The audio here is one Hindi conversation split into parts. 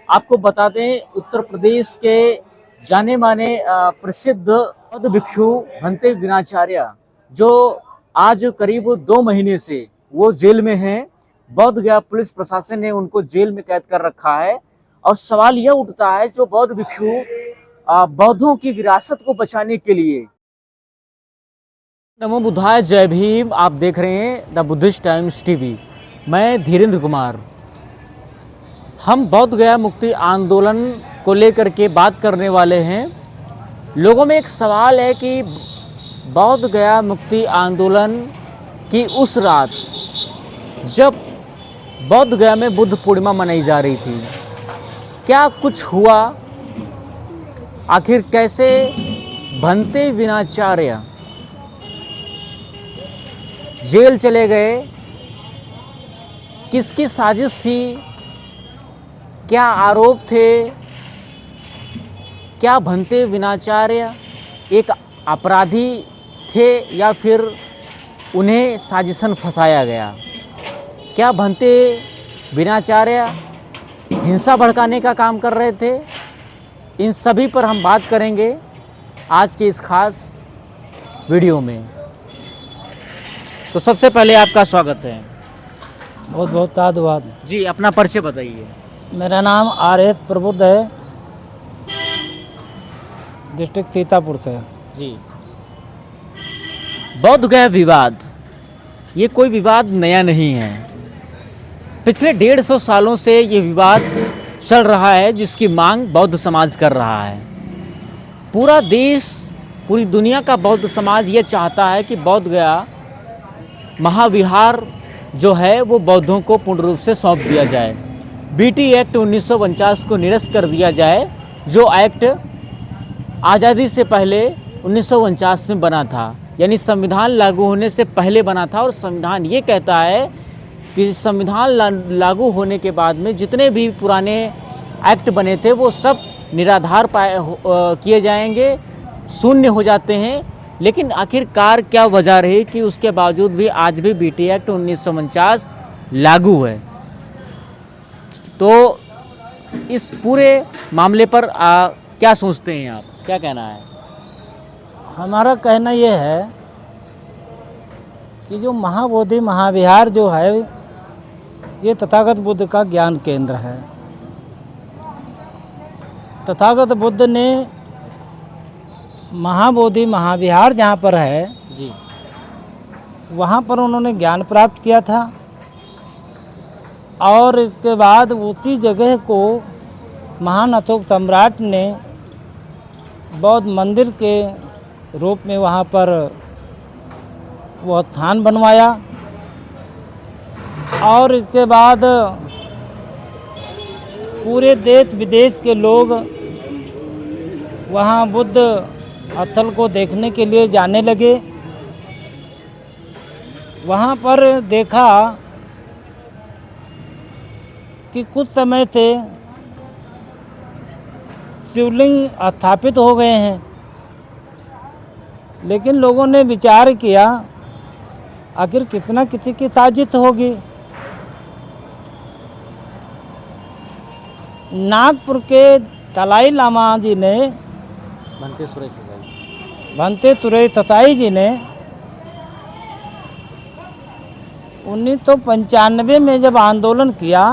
आपको बता दें उत्तर प्रदेश के जाने माने प्रसिद्ध बौद्ध भिक्षु भंते विनाचार्य जो आज करीब 2 महीने से वो जेल में हैं। बौद्ध गया पुलिस प्रशासन ने उनको जेल में कैद कर रखा है और सवाल यह उठता है जो बौद्ध भिक्षु बौद्धों की विरासत को बचाने के लिए। नमो बुद्धाय, जय भीम। आप देख रहे हैं द बुद्धिस्ट टाइम्स टीवी। मैं धीरेन्द्र कुमार। हम बौद्ध गया मुक्ति आंदोलन को लेकर के बात करने वाले हैं। लोगों में एक सवाल है कि बौद्ध गया मुक्ति आंदोलन की उस रात जब बौद्ध गया में बुद्ध पूर्णिमा मनाई जा रही थी, क्या कुछ हुआ? आखिर कैसे भंते विनाचार्य जेल चले गए? किसकी साजिश थी? क्या आरोप थे? क्या भंते विनाचार्य एक अपराधी थे या फिर उन्हें साजिशन फंसाया गया? क्या भंते विनाचार्य हिंसा भड़काने का काम कर रहे थे? इन सभी पर हम बात करेंगे आज के इस खास वीडियो में। तो सबसे पहले आपका स्वागत है। बहुत बहुत धन्यवाद जी, अपना परिचय बताइए। मेरा नाम RS प्रबुद्ध है, डिस्ट्रिक्ट सीतापुर से। जी, बौद्ध गया विवाद ये कोई विवाद नया नहीं है। पिछले 150 सालों से ये विवाद चल रहा है जिसकी मांग बौद्ध समाज कर रहा है। पूरा देश, पूरी दुनिया का बौद्ध समाज ये चाहता है कि बौद्ध गया महाविहार जो है वो बौद्धों को पूर्ण रूप से सौंप दिया जाए। BT एक्ट 1949 को निरस्त कर दिया जाए, जो एक्ट आज़ादी से पहले 1949 में बना था, यानी संविधान लागू होने से पहले बना था। और संविधान ये कहता है कि संविधान लागू होने के बाद में जितने भी पुराने एक्ट बने थे वो सब निराधार किए जाएंगे, शून्य हो जाते हैं। लेकिन आखिरकार क्या वजह रही कि उसके बावजूद भी आज भी BT एक्ट 1949 लागू है? तो इस पूरे मामले पर क्या सोचते हैं आप? क्या कहना है? हमारा कहना ये है कि जो महाबोधि महाविहार जो है ये तथागत बुद्ध का ज्ञान केंद्र है। तथागत बुद्ध ने महाबोधि महाविहार जहाँ पर है जी, वहाँ पर उन्होंने ज्ञान प्राप्त किया था और इसके बाद उसी जगह को महान अशोक सम्राट ने बौद्ध मंदिर के रूप में वहाँ पर वो स्थान बनवाया। और इसके बाद पूरे देश विदेश के लोग वहाँ बुद्ध स्थल को देखने के लिए जाने लगे। वहाँ पर देखा कि कुछ समय से शिवलिंग स्थापित हो गए हैं, लेकिन लोगों ने विचार किया आखिर कितना किसी की साजिश होगी। नागपुर के दलाई लामा जी ने, भंते सुरेश सताई जी ने 1995 में जब आंदोलन किया,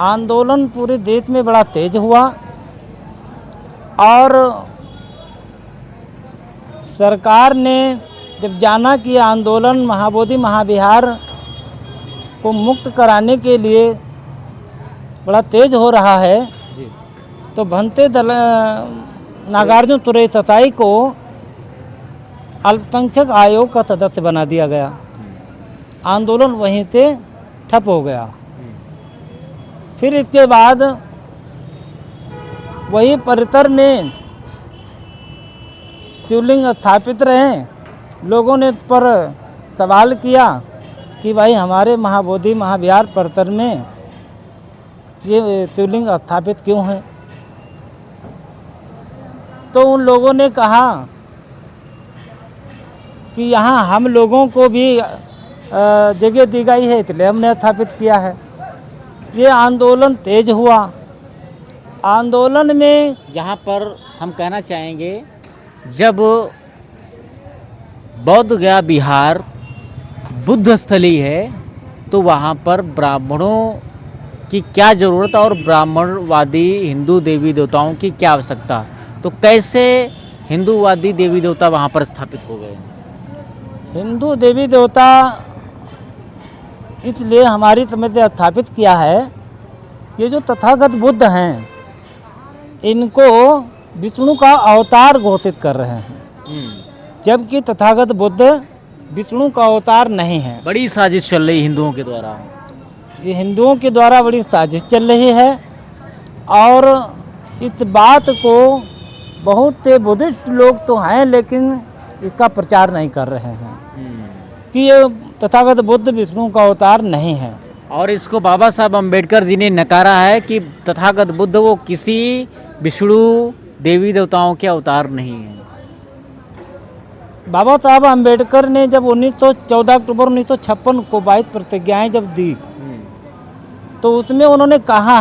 आंदोलन पूरे देश में बड़ा तेज हुआ और सरकार ने जब जाना कि आंदोलन महाबोधि महाविहार को मुक्त कराने के लिए बड़ा तेज हो रहा है जी, तो भंते नागार्जुन सुरेश सताई को अल्पसंख्यक आयोग का सदस्य बना दिया गया। आंदोलन वहीं से ठप हो गया। फिर इसके बाद वही परिसर में शिवलिंग स्थापित रहे। लोगों ने इस पर सवाल किया कि भाई हमारे महाबोधि महाविहार परिसर में ये शिवलिंग स्थापित क्यों है? तो उन लोगों ने कहा कि यहाँ हम लोगों को भी जगह दी गई है, इसलिए हमने स्थापित किया है। ये आंदोलन तेज हुआ आंदोलन में यहाँ पर हम कहना चाहेंगे, जब बौद्ध गया बिहार बुद्ध स्थली है तो वहाँ पर ब्राह्मणों की क्या ज़रूरत और ब्राह्मणवादी हिंदू देवी देवताओं की क्या आवश्यकता, तो कैसे हिंदूवादी देवी देवता वहाँ पर स्थापित हो गए? हिंदू देवी देवता इसलिए हमारी समझ से स्थापित किया है, ये जो तथागत बुद्ध हैं इनको विष्णु का अवतार घोषित कर रहे हैं, जबकि तथागत बुद्ध विष्णु का अवतार नहीं है। बड़ी साजिश चल रही हिंदुओं के द्वारा। ये हिंदुओं के द्वारा बड़ी साजिश चल रही है और इस बात को बहुत से बुद्धिस्ट लोग तो हैं लेकिन इसका प्रचार नहीं कर रहे हैं कि ये तथागत बुद्ध विष्णु का अवतार नहीं है। और इसको बाबा साहब अम्बेडकर जी ने नकारा है कि तथागत बुद्ध वो किसी विष्णु देवी देवताओं के अवतार नहीं है। बाबा साहब अम्बेडकर ने जब 14 अक्टूबर 1956 को 22 प्रतिज्ञाएं जब दी तो उसमें उन्होंने कहा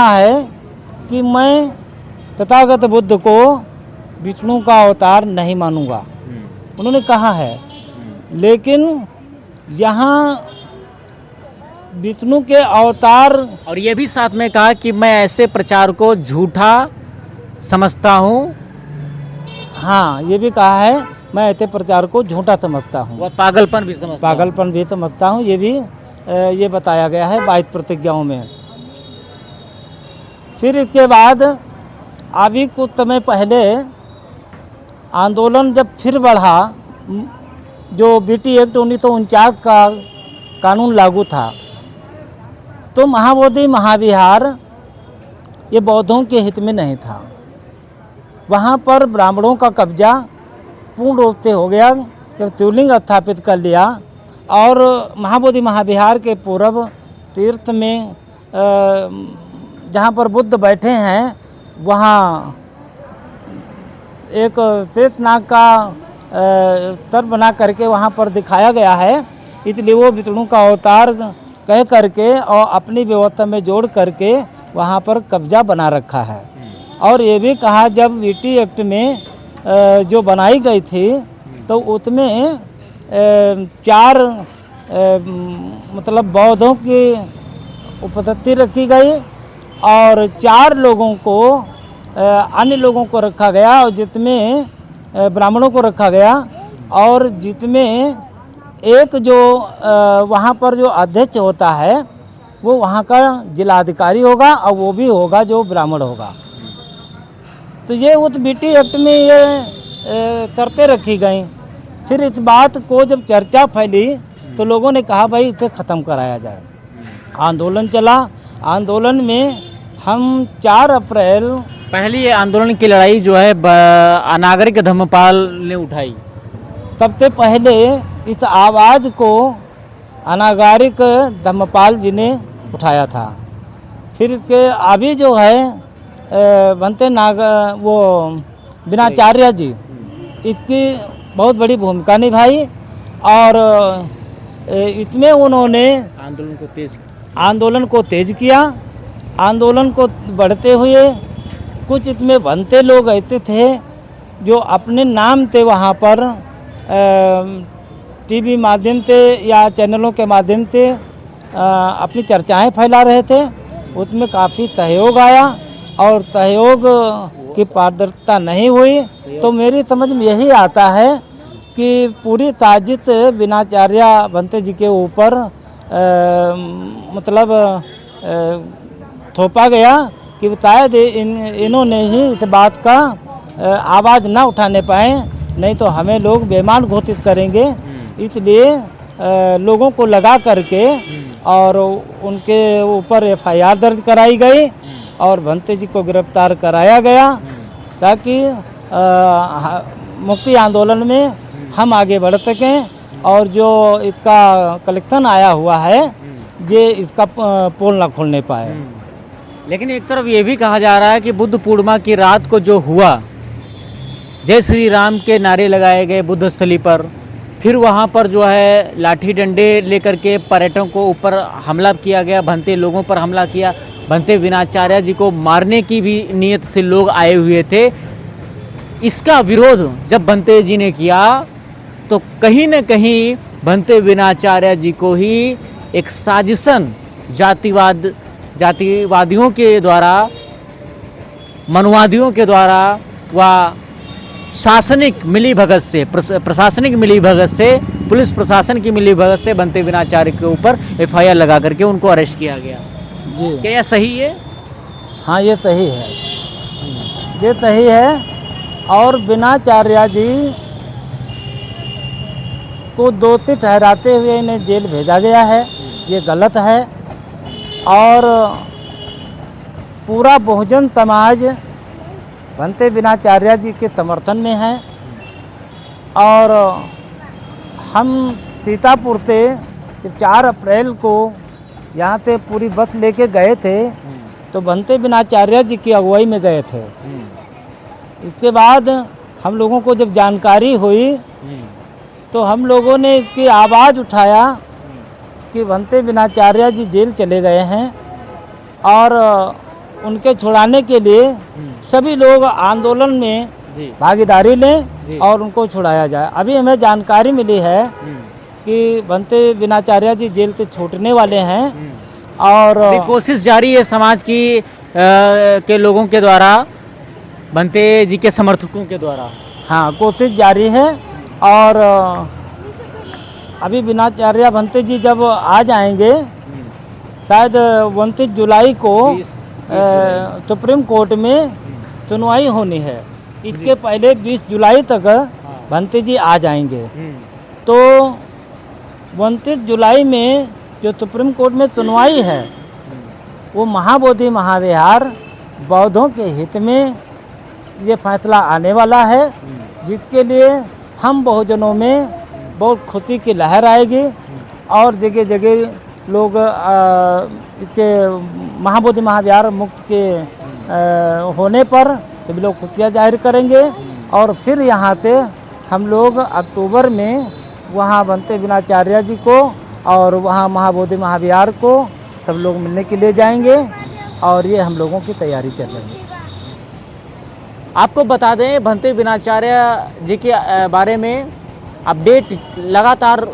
है कि मैं तथागत बुद्ध को विष्णु का अवतार नहीं मानूंगा, उन्होंने कहा है। लेकिन यहाँ विष्णु के अवतार, और ये भी साथ में कहा कि मैं ऐसे प्रचार को झूठा समझता हूँ। हाँ, ये भी कहा है मैं ऐसे प्रचार को झूठा समझता हूँ, वह पागलपन भी समझता हूँ, ये भी ये बताया गया है 22 प्रतिज्ञाओं में। फिर इसके बाद अभी कुछ समय पहले आंदोलन जब फिर बढ़ा, जो बीटी एक्ट 1949 का कानून लागू था, तो महाबोधि महाविहार ये बौद्धों के हित में नहीं था। वहाँ पर ब्राह्मणों का कब्जा पूर्ण रूप से हो गया जब शिवलिंग स्थापित कर लिया। और महाबोधि महाविहार के पूर्व तीर्थ में जहाँ पर बुद्ध बैठे हैं वहाँ एक शेषनाग का स्तर बना करके वहाँ पर दिखाया गया है, इसलिए वो विष्णु का अवतार कह करके और अपनी व्यवस्था में जोड़ करके वहाँ पर कब्जा बना रखा है। और ये भी कहा जब बीटी एक्ट में जो बनाई गई थी तो उसमें 4 मतलब बौद्धों की उपस्थिति रखी गई और 4 लोगों को अन्य लोगों को रखा गया और जिसमें ब्राह्मणों को रखा गया और जिसमें एक जो वहाँ पर जो अध्यक्ष होता है वो वहाँ का जिलाधिकारी होगा और वो भी होगा जो ब्राह्मण होगा। तो ये उस बीटी एक्ट में ये शर्तें रखी गई। फिर इस बात को जब चर्चा फैली तो लोगों ने कहा भाई इसे ख़त्म कराया जाए। आंदोलन चला। आंदोलन में हम 4 अप्रैल पहली आंदोलन की लड़ाई जो है अनागरिक धर्मपाल ने उठाई। सबसे पहले इस आवाज़ को अनागरिक धर्मपाल जी ने उठाया था। फिर इसके अभी जो है बनते वो बिनाचार्य जी इसकी बहुत बड़ी भूमिका निभाई और इसमें उन्होंने आंदोलन को तेज किया। आंदोलन को बढ़ते हुए कुछ इसमें बनते लोग ऐसे थे जो अपने नाम से वहाँ पर टीवी माध्यम से या चैनलों के माध्यम से अपनी चर्चाएं फैला रहे थे। उसमें काफ़ी सहयोग आया और सहयोग की पारदर्शिता नहीं हुई। तो मेरी समझ में यही आता है कि पूरी साजिश बिनाचार्य बनते जी के ऊपर मतलब थोपा गया कि शायद इन्होंने ही इस बात का आवाज़ ना उठाने पाए, नहीं तो हमें लोग बेईमान घोषित करेंगे। इसलिए लोगों को लगा करके और उनके ऊपर एफआईआर दर्ज कराई गई और भंते जी को गिरफ्तार कराया गया ताकि मुक्ति आंदोलन में हम आगे बढ़ सकें और जो इसका कलेक्शन आया हुआ है ये इसका पोल ना खोलने पाए। लेकिन एक तरफ ये भी कहा जा रहा है कि बुद्ध पूर्णिमा की रात को जो हुआ, जय श्री राम के नारे लगाए गए बुद्ध स्थली पर, फिर वहाँ पर जो है लाठी डंडे लेकर के पर्यटकों को ऊपर हमला किया गया, भंते लोगों पर हमला किया, बनते विनाचार्य जी को मारने की भी नीयत से लोग आए हुए थे। इसका विरोध जब बनते जी ने किया तो कहीं न कहीं बनते विनाचार्य जी को ही एक साजिशन जातिवादियों के द्वारा, मनुवादियों के द्वारा व शासनिक मिलीभगत से, प्रशासनिक मिलीभगत से, पुलिस प्रशासन की मिलीभगत से बनते विनाचार्य के ऊपर एफआईआर लगा करके उनको अरेस्ट किया गया। जी क्या यह सही है? हाँ, ये सही है, ये सही है। और विनाचार्य जी को दोषी ठहराते हुए इन्हें जेल भेजा गया है, ये गलत है। और पूरा बहुजन समाज बनते विनाचार्य जी के समर्थन में है। और हम सीतापुर से जब 4 अप्रैल को यहाँ से पूरी बस लेके गए थे तो बनते विनाचार्य जी की अगुवाई में गए थे। इसके बाद हम लोगों को जब जानकारी हुई तो हम लोगों ने इसकी आवाज़ उठाया कि बनते विनाचार्य जी जेल चले गए हैं और उनके छुड़ाने के लिए सभी लोग आंदोलन में भागीदारी लें और उनको छुड़ाया जाए। अभी हमें जानकारी मिली है कि बनते विनाचार्य जी जेल से छूटने वाले हैं और कोशिश जारी है समाज की के लोगों के द्वारा, बनते जी के समर्थकों के द्वारा। हाँ, कोशिश जारी है। और अभी विनाचार्य बनते जी जब आ जाएंगे, शायद 29 जुलाई को सुप्रीम कोर्ट में सुनवाई होनी है। इसके पहले 20 जुलाई तक बनते जी आ जाएंगे। तो 29 जुलाई में जो सुप्रीम कोर्ट में सुनवाई है वो महाबोधि महाविहार बौद्धों के हित में ये फैसला आने वाला है, जिसके लिए हम बहुजनों में बहुत खुशी की लहर आएगी और जगह जगह लोग इसके महाबोधि महाविहार मुक्त के होने पर सभी लोग खुशियाँ जाहिर करेंगे। और फिर यहाँ से हम लोग अक्टूबर में वहाँ बनते विनाचार्य जी को और वहाँ महाबोधि महाविहार को सब लोग मिलने के लिए जाएंगे और ये हम लोगों की तैयारी चल रही है। आपको बता दें, बनते विनाचार्य जी के बारे में अपडेट लगातार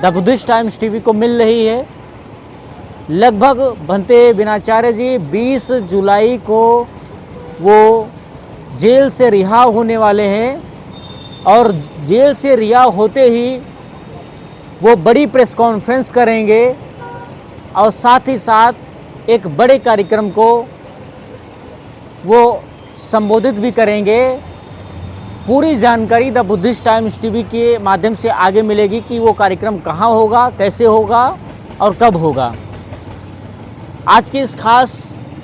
द बुद्धिस्ट टाइम्स टीवी को मिल रही है। लगभग बनते विनाचार्य जी 20 जुलाई को वो जेल से रिहा होने वाले हैं और जेल से रिहा होते ही वो बड़ी प्रेस कॉन्फ्रेंस करेंगे और साथ ही साथ एक बड़े कार्यक्रम को वो संबोधित भी करेंगे। पूरी जानकारी द बुद्धिस्ट टाइम्स टीवी के माध्यम से आगे मिलेगी कि वो कार्यक्रम कहाँ होगा, कैसे होगा और कब होगा। आज की इस खास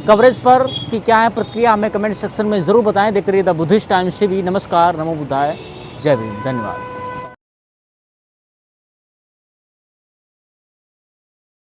कवरेज पर कि क्या है प्रतिक्रिया, हमें कमेंट सेक्शन में ज़रूर बताएं। देखते रहिए द बुद्धिस्ट टाइम्स टीवी। नमस्कार, नमो बुद्धाय, जय भीम, धन्यवाद।